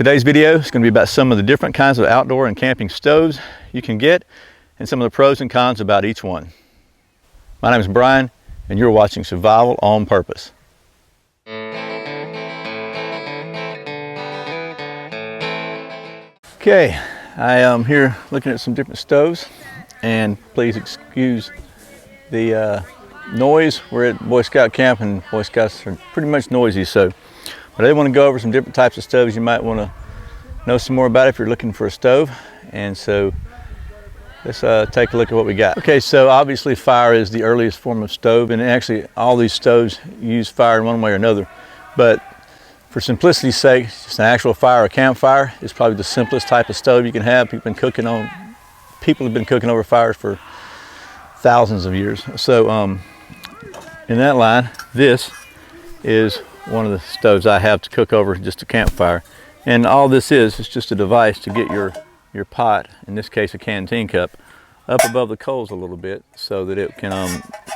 Today's video is going to be about some of the different kinds of outdoor and camping stoves you can get and some of the pros and cons about each one. My name is Brian and you're watching Survival on Purpose. Okay, I am here looking at some different stoves, and please excuse the noise. We're at Boy Scout camp and Boy Scouts are pretty much noisy, so but I want to go over some different types of stoves you might want to know some more about if you're looking for a stove. And so let's take a look at what we got. Okay, so obviously fire is the earliest form of stove, and actually all these stoves use fire in one way or another, but for simplicity's sake, just an actual fire, a campfire, is probably the simplest type of stove you can have. People have been cooking over fires for thousands of years. So in that line, this is one of the stoves I have to cook over, just a campfire. And all this is just a device to get your pot, in this case a canteen cup, up above the coals a little bit so that it can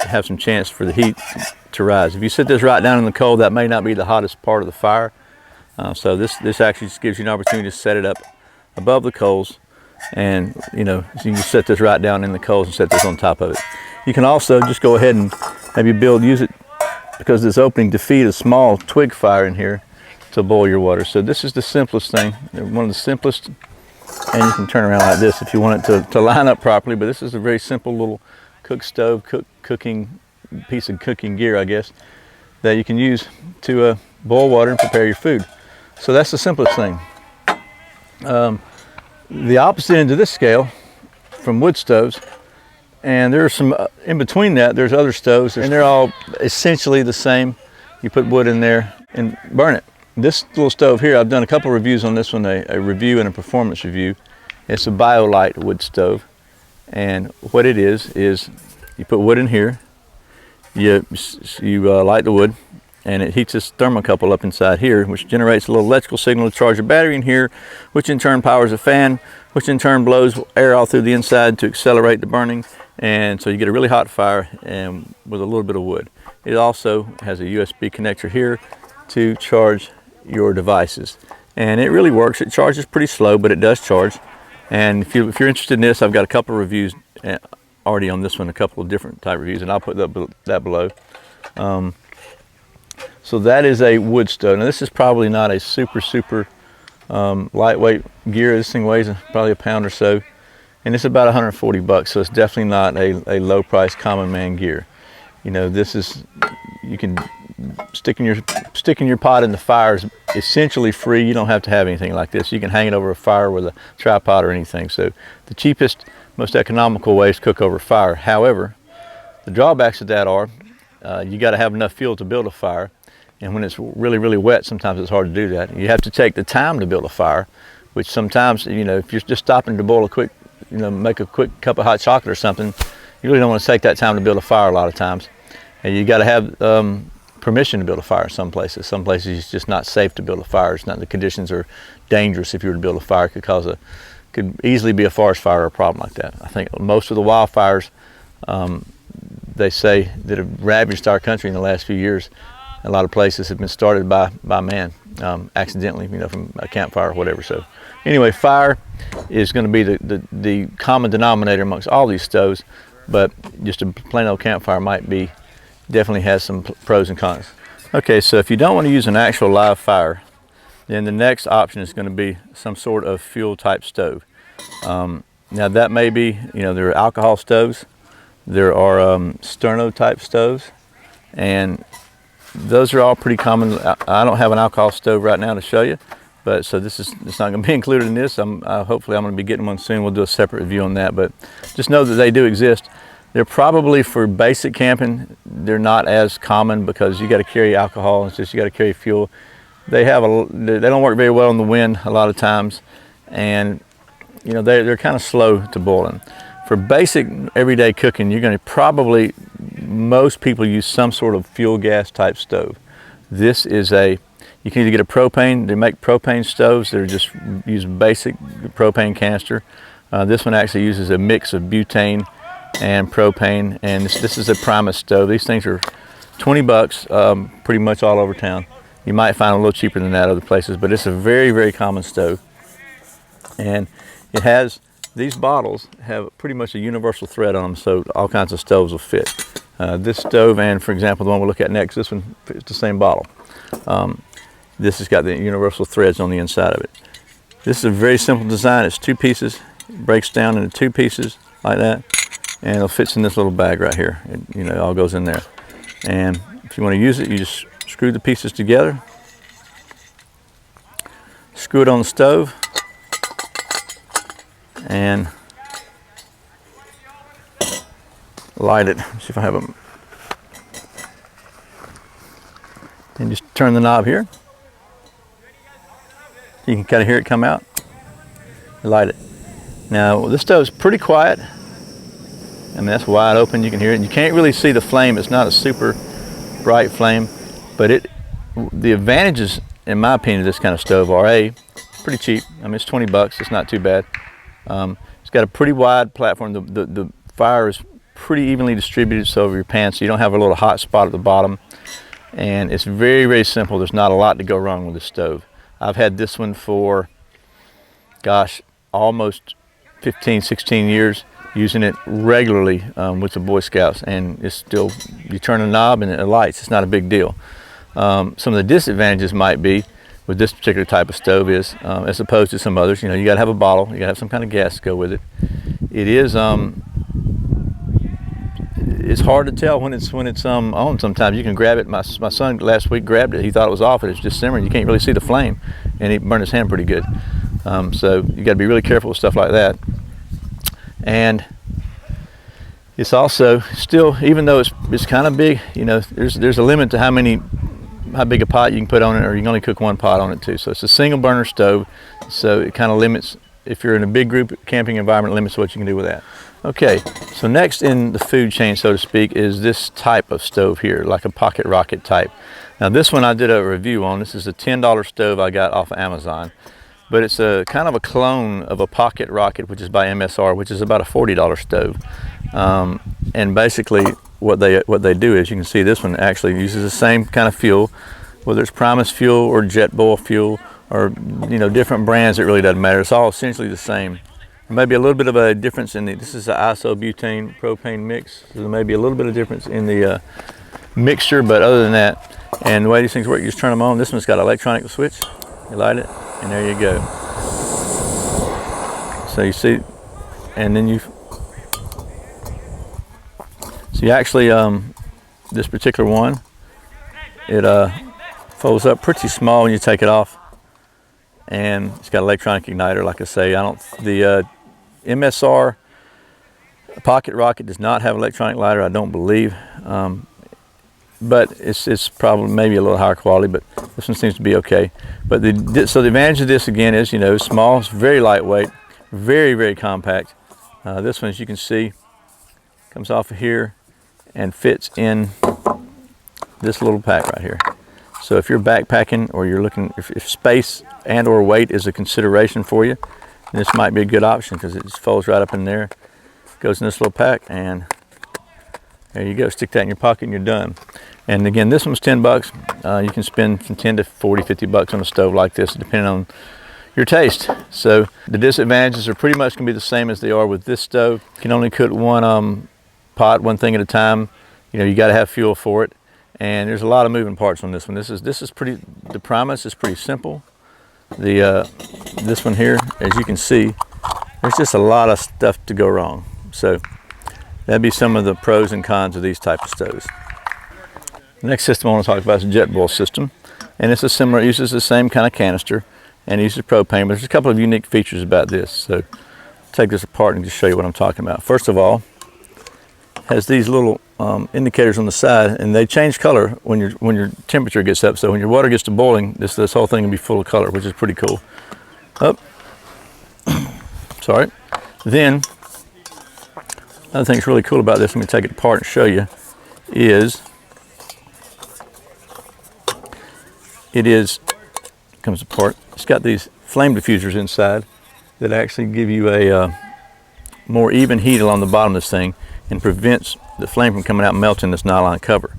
have some chance for the heat to rise. If you sit this right down in the coal, that may not be the hottest part of the fire. So this actually just gives you an opportunity to set it up above the coals, and so you can set this right down in the coals and set this on top of it. You can also just go ahead and maybe use it, because this opening, to feed a small twig fire in here to boil your water. So this is the simplest thing, one of the simplest, and you can turn around like this if you want it to line up properly, but this is a very simple little cooking piece of cooking gear, I guess, that you can use to boil water and prepare your food. So that's the simplest thing. The opposite end of this scale from wood stoves, and there's some in between that, there's other stoves, and they're all essentially the same. You put wood in there and burn it. This little stove here, I've done a couple reviews on this one, a review and a performance review. It's a Biolite wood stove, and what it is you put wood in here, you light the wood, and it heats this thermocouple up inside here, which generates a little electrical signal to charge a battery in here, which in turn powers a fan, which in turn blows air all through the inside to accelerate the burning, and so you get a really hot fire and with a little bit of wood. It also has a USB connector here to charge your devices, and it really works. It charges pretty slow, but it does charge. And if you're interested in this, I've got a couple of reviews already on this one, a couple of different type reviews, and I'll put that below. So that is a wood stove. Now this is probably not a super lightweight gear. This thing weighs probably a pound or so, and it's about 140 bucks. So it's definitely not a low price common man gear. This is, you can sticking your pot in the fire is essentially free. You don't have to have anything like this. You can hang it over a fire with a tripod or anything. So the cheapest, most economical way is to cook over fire. However, the drawbacks of that are you got to have enough fuel to build a fire, and when it's really wet, sometimes it's hard to do that. You have to take the time to build a fire, which sometimes, if you're just stopping to boil a quick, make a quick cup of hot chocolate or something, you really don't want to take that time to build a fire a lot of times. And you got to have permission to build a fire some places. Some places it's just not safe to build a fire. It's not, the conditions are dangerous. If you were to build a fire, could easily be a forest fire or a problem like that. I think most of the wildfires, they say, that have ravaged our country in the last few years, a lot of places have been started by man, accidentally, from a campfire or whatever. So anyway, fire is going to be the common denominator amongst all these stoves, but just a plain old campfire definitely has some pros and cons. Okay, so if you don't want to use an actual live fire, then the next option is going to be some sort of fuel type stove. Now that may be, there are alcohol stoves, there are sterno type stoves, and those are all pretty common. I don't have an alcohol stove right now to show you, but it's not going to be included in this. Hopefully I'm going to be getting one soon. We'll do a separate review on that, but just know that they do exist. They're probably for basic camping. They're not as common because you got to carry alcohol. It's just you got to carry fuel. They don't work very well in the wind a lot of times, and they're kind of slow to boiling. For basic everyday cooking, you're going to most people use some sort of fuel gas type stove. This is you can either get a propane. They make propane stoves. They're just use basic propane canister. This one actually uses a mix of butane and propane, and this is a Primus stove. These things are 20 bucks pretty much all over town, You might find it a little cheaper than that other places, but it's a very, very common stove. And it has, these bottles have pretty much a universal thread on them, so all kinds of stoves will fit. This stove, and for example, the one we'll look at next, this one fits the same bottle. This has got the universal threads on the inside of it. This is a very simple design. It's 2 pieces. It breaks down into 2 pieces like that, and it fits in this little bag right here. It all goes in there. And if you want to use it, you just screw the pieces together, screw it on the stove, and light it. Let's see if I have them. And just turn the knob here. You can kind of hear it come out. Light it. Now this stove's pretty quiet. I mean, that's wide open. You can hear it. You can't really see the flame. It's not a super bright flame, but the advantages, in my opinion, of this kind of stove are pretty cheap. I mean, it's 20 bucks. It's not too bad. It's got a pretty wide platform. The fire is pretty evenly distributed so over your pan, so you don't have a little hot spot at the bottom. And it's very, very simple. There's not a lot to go wrong with this stove. I've had this one for, gosh, almost 15, 16 years, using it regularly with the Boy Scouts, and it's still, you turn a knob and it lights. It's not a big deal. Some of the disadvantages might be with this particular type of stove is, as opposed to some others, you got to have a bottle, you got to have some kind of gas to go with it. It is, it's hard to tell when it's on. Sometimes you can grab it. My son last week grabbed it. He thought it was off. It was just simmering. You can't really see the flame, and he burned his hand pretty good. So you got to be really careful with stuff like that. And it's also still, even though it's kind of big, there's a limit to how big a pot you can put on it, or you can only cook 1 pot on it too. So it's a single burner stove, so it kind of limits, if you're in a big group camping environment, limits what you can do with that. Okay, so next in the food chain, so to speak, is this type of stove here, like a pocket rocket type. Now this one I did a review on. This is a $10 stove I got off of Amazon, but it's a kind of a clone of a pocket rocket, which is by MSR, which is about a $40 stove. And basically what they do is, you can see this one actually uses the same kind of fuel, whether it's Primus fuel or Jetboil fuel, or different brands. It really doesn't matter. It's all essentially the same. There may be a little bit of a difference in this is an isobutane propane mix, so there may be a little bit of difference in the mixture, but other than that, and the way these things work, you just turn them on. This one's got an electronic switch. You light it, and there you go. So you see, and then you actually, this particular one, it folds up pretty small when you take it off, and it's got an electronic igniter. Like I say, the MSR Pocket Rocket does not have electronic lighter, I don't believe, but it's probably maybe a little higher quality, but this one seems to be okay. But so the advantage of this again is, it's small, it's very lightweight, very, very compact. This one, as you can see, comes off of here and fits in this little pack right here. So if you're backpacking, or you're looking, if space and or weight is a consideration for you, this might be a good option, because it just folds right up in there, goes in this little pack, and there you go. Stick that in your pocket and you're done. And again, this one's 10 bucks. You can spend from 10 to 40, 50 bucks on a stove like this, depending on your taste. So the disadvantages are pretty much going to be the same as they are with this stove. You can only cook one pot, one thing at a time. You got to have fuel for it. And there's a lot of moving parts on this one. This is pretty, the Primus is pretty simple. This one here, as you can see, there's just a lot of stuff to go wrong. So that'd be some of the pros and cons of these type of stoves. The next system I want to talk about is a Jetboil system. And it's it uses the same kind of canister, and it uses propane, but there's a couple of unique features about this. So I'll take this apart and just show you what I'm talking about. First of all, it has these little indicators on the side, and they change color when your temperature gets up. So when your water gets to boiling, this whole thing will be full of color, which is pretty cool. Sorry. Then another thing that's really cool about this, let me take it apart and show you, is comes apart. It's got these flame diffusers inside that actually give you a more even heat along the bottom of this thing, and prevents the flame from coming out and melting this nylon cover.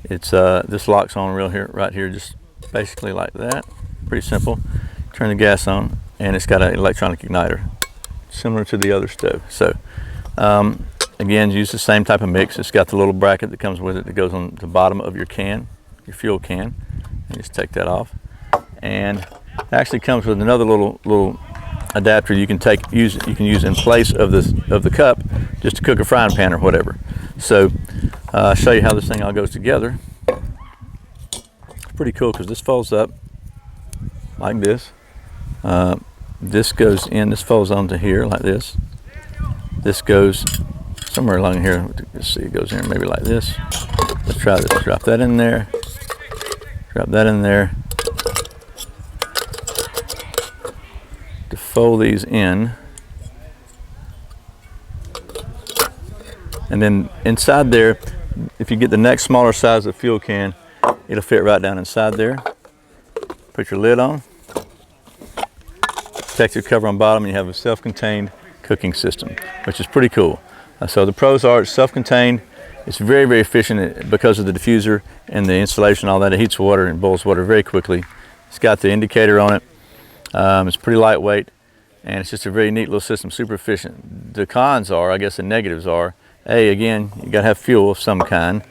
It's this locks on right here, just basically like that. Pretty simple. Turn the gas on, and it's got an electronic igniter, similar to the other stove. So again, use the same type of mix. It's got the little bracket that comes with it that goes on the bottom of your can, your fuel can. And just take that off. And it actually comes with another little adapter you can use in place of the cup, just to cook a frying pan or whatever. So I'll show you how this thing all goes together. It's pretty cool because this folds up like this. This goes in, this folds onto here like this. This goes somewhere along here. Let's see, it goes in maybe like this. Let's try this. Drop that in there. Drop that in there. To fold these in. And then inside there, if you get the next smaller size of fuel can, it'll fit right down inside there. Put your lid on. Protective cover on bottom, and you have a self-contained cooking system, which is pretty cool. So the pros are it's self-contained. It's very, very efficient because of the diffuser and the installation, all that. It heats water and boils water very quickly. It's got the indicator on it. It's pretty lightweight, and it's just a very neat little system, super efficient. The cons are, I guess the negatives are, again, you gotta have fuel of some kind.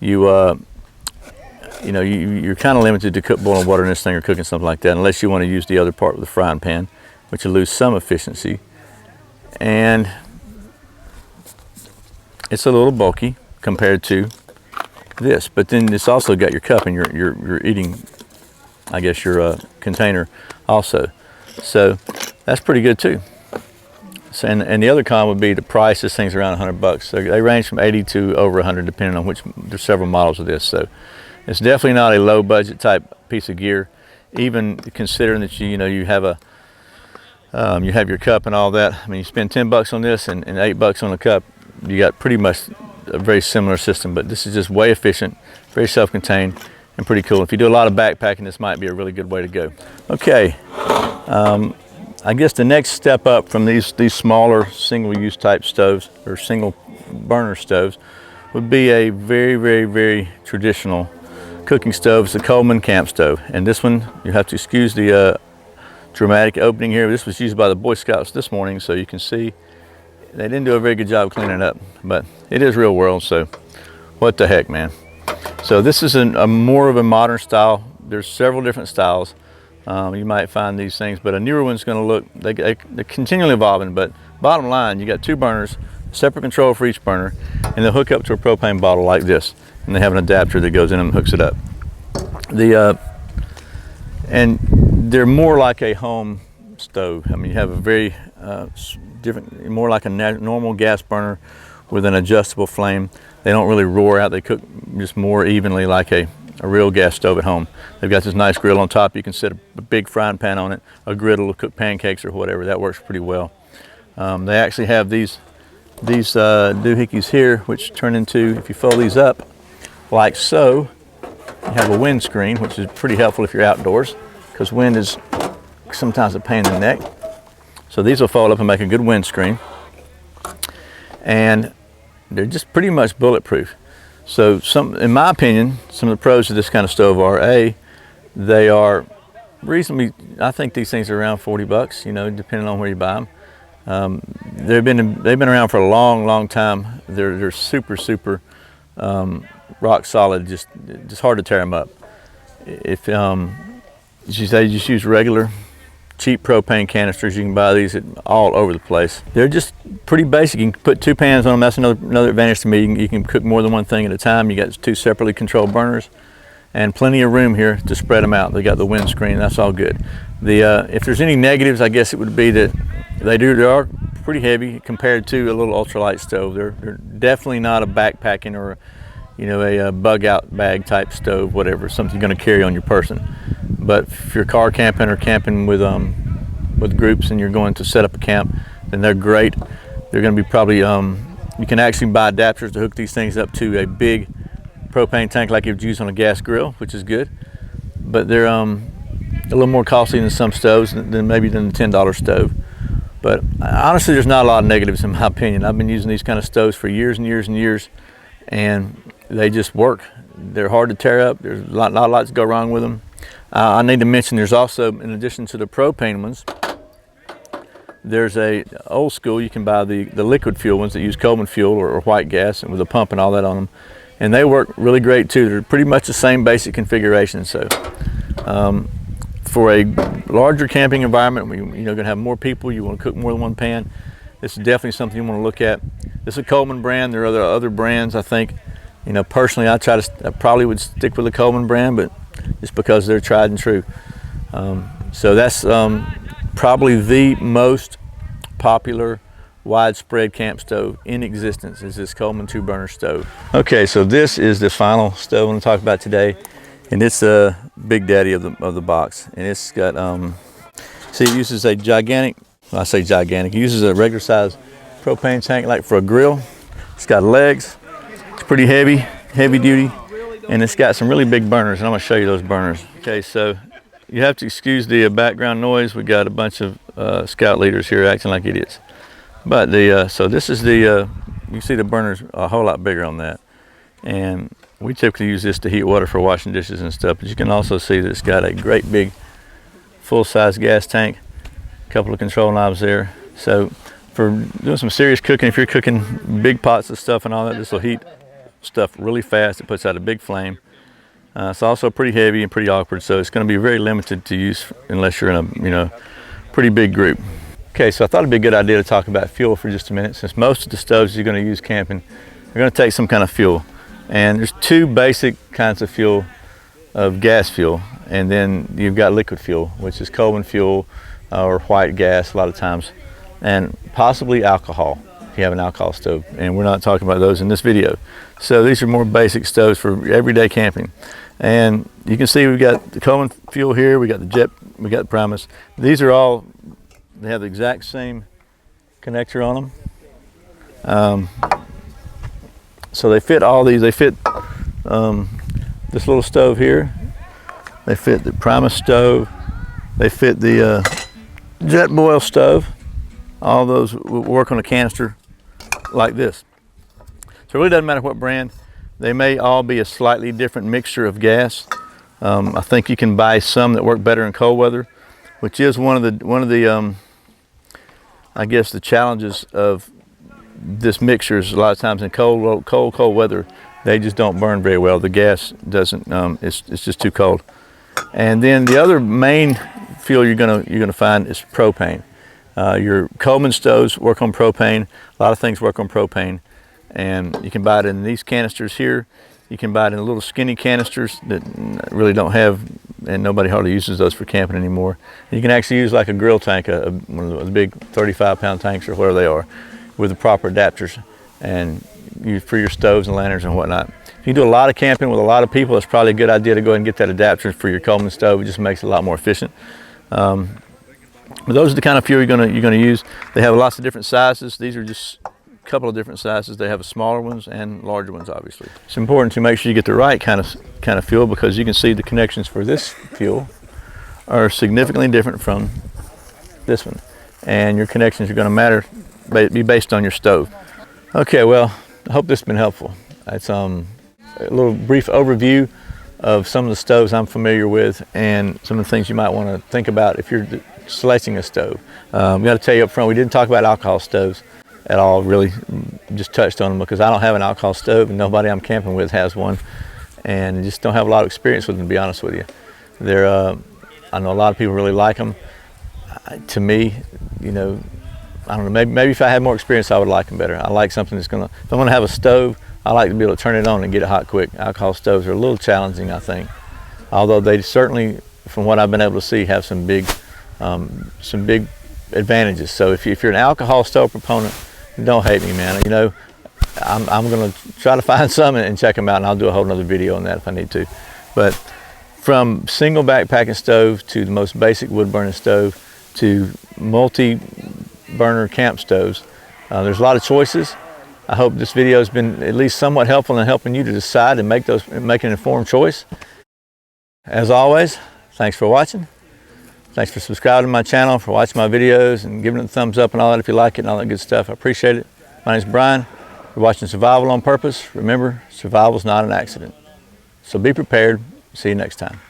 You're kind of limited to boiling water in this thing or cooking something like that, unless you want to use the other part with the frying pan, which will lose some efficiency. And it's a little bulky compared to this, but then it's also got your cup and your eating, I guess, your container also. So that's pretty good too. So, and the other con would be the price. This thing's around $100. So they range from 80 to over 100, depending on which. There's several models of this. So it's definitely not a low budget type piece of gear, even considering that you have you have your cup and all that. I mean, you spend $10 on this and $8 on the cup, you got pretty much a very similar system, but this is just way efficient, very self-contained, and pretty cool. If you do a lot of backpacking, this might be a really good way to go. Okay, I guess the next step up from these smaller single-use type stoves or single burner stoves would be a very, very, very traditional cooking stove. It's a Coleman camp stove, and this one, you have to excuse the dramatic opening here. This was used by the Boy Scouts this morning, so you can see they didn't do a very good job cleaning it up, but it is real world, so what the heck, man. So this is a more of a modern style. There's several different styles. You might find these things, but a newer one's going to look, they're continually evolving, but bottom line, you got two burners, separate control for each burner, and they'll hook up to a propane bottle like this, and they have an adapter that goes in and hooks it up. And they're more like a home stove. I mean, you have a very different, more like a normal gas burner with an adjustable flame. They don't really roar out. They cook just more evenly like a real gas stove at home. They've got this nice grill on top. You can set a big frying pan on it, a griddle to cook pancakes or whatever. That works pretty well. They actually have these doohickeys here, which turn into, if you fold these up like so, you have a windscreen, which is pretty helpful if you're outdoors, because wind is sometimes a pain in the neck. So these will fold up and make a good windscreen. And they're just pretty much bulletproof. So in my opinion, some of the pros of this kind of stove are, they are reasonably, I think these things are around $40, depending on where you buy them. They've been around for a long, long time. They're super, super rock solid, just hard to tear them up. If you just use regular cheap propane canisters, you can buy these all over the place. They're just pretty basic. You can put two pans on them. That's another advantage to me. You can cook more than one thing at a time. You got two separately controlled burners and plenty of room here to spread them out. They got the windscreen. That's all good. If there's any negatives, I guess it would be that they are pretty heavy compared to a little ultralight stove. They're definitely not a backpacking or a bug out bag type stove, whatever, something you're going to carry on your person. But if you're car camping or camping with groups and you're going to set up a camp, then they're great. They're going to be probably, you can actually buy adapters to hook these things up to a big propane tank like you'd use on a gas grill, which is good. But they're a little more costly than some stoves, than the $10 stove. But honestly, there's not a lot of negatives in my opinion. I've been using these kind of stoves for years and years and years, and they just work. They're hard to tear up. There's not a lot to go wrong with them. I need to mention there's also, in addition to the propane ones, there's a old school, you can buy the liquid fuel ones that use Coleman fuel or white gas and with a pump and all that on them. And they work really great too. They're pretty much the same basic configuration. So for a larger camping environment, where you're going to have more people, you want to cook more than one pan, this is definitely something you want to look at. This is a Coleman brand. There are other brands, I think. Personally, I probably would stick with the Coleman brand, but just because they're tried and true. So that's probably the most popular widespread camp stove in existence, is this Coleman 2-burner stove. Okay, so this is the final stove I'm going to talk about today, and it's a big daddy of the box. And it's got see, it uses a gigantic, I say gigantic, it uses a regular size propane tank like for a grill. It's got legs, it's pretty heavy duty, and it's got some really big burners, and I'm going to show you those burners. Okay, so you have to excuse the background noise. We got a bunch of scout leaders here acting like idiots. But so this is you see the burner's a whole lot bigger on that. And we typically use this to heat water for washing dishes and stuff. But you can also see that it's got a great big full-size gas tank, a couple of control knobs there. So for doing some serious cooking, if you're cooking big pots of stuff and all that, this will heat stuff really fast. It puts out a big flame. It's also pretty heavy and pretty awkward, so it's going to be very limited to use unless you're in a pretty big group. Okay, so I thought it'd be a good idea to talk about fuel for just a minute, since most of the stoves you're going to use camping are going to take some kind of fuel. And there's two basic kinds of fuel, of gas fuel, and then you've got liquid fuel, which is Coleman fuel or white gas a lot of times, and possibly alcohol if you have an alcohol stove. And we're not talking about those in this video. So these are more basic stoves for everyday camping. And you can see we've got the Coleman fuel here, we got we got the Primus. These are all, they have the exact same connector on them. So they fit all these. They fit this little stove here. They fit the Primus stove. They fit the Jetboil stove. All those will work on a canister like this. So it really doesn't matter what brand. They may all be a slightly different mixture of gas. I think you can buy some that work better in cold weather, which is one of the I guess the challenges of this mixture is a lot of times in cold weather, they just don't burn very well. The gas doesn't. It's just too cold. And then the other main fuel you're gonna find is propane. Your Coleman stoves work on propane. A lot of things work on propane, and you can buy it in these canisters here. You can buy it in little skinny canisters that really don't have, and nobody hardly uses those for camping anymore. You can actually use like a grill tank, one of those big 35-pound tanks or whatever they are, with the proper adapters, and use for your stoves and lanterns and whatnot. If you do a lot of camping with a lot of people, it's probably a good idea to go ahead and get that adapter for your Coleman stove. It just makes it a lot more efficient. But those are the kind of fuel you're gonna use. They have lots of different sizes. These are just a couple of different sizes. They have smaller ones and larger ones, obviously. It's important to make sure you get the right kind of fuel, because you can see the connections for this fuel are significantly different from this one, and your connections are going to be based on your stove. Okay, well, I hope this has been helpful. It's a little brief overview of some of the stoves I'm familiar with and some of the things you might want to think about if you're selecting a stove. We got to tell you up front, we didn't talk about alcohol stoves at all, really just touched on them because I don't have an alcohol stove and nobody I'm camping with has one, and I just don't have a lot of experience with them, to be honest with you. I know a lot of people really like them. To me, I don't know, maybe if I had more experience I would like them better. I like something that's if I'm gonna have a stove, I like to be able to turn it on and get it hot quick. Alcohol stoves are a little challenging, I think. Although they certainly, from what I've been able to see, have some big advantages. So if you're an alcohol stove proponent, don't hate me, man. I'm gonna try to find some and check them out, and I'll do a whole nother video on that if I need to. But from single backpacking stove to the most basic wood burning stove to multi-burner camp stoves, there's a lot of choices. I hope this video has been at least somewhat helpful in helping you to decide and make an informed choice. As always, thanks for watching. Thanks for subscribing to my channel, for watching my videos and giving it a thumbs up and all that if you like it and all that good stuff. I appreciate it. My name's Brian. You're watching Survival on Purpose. Remember, survival is not an accident. So be prepared. See you next time.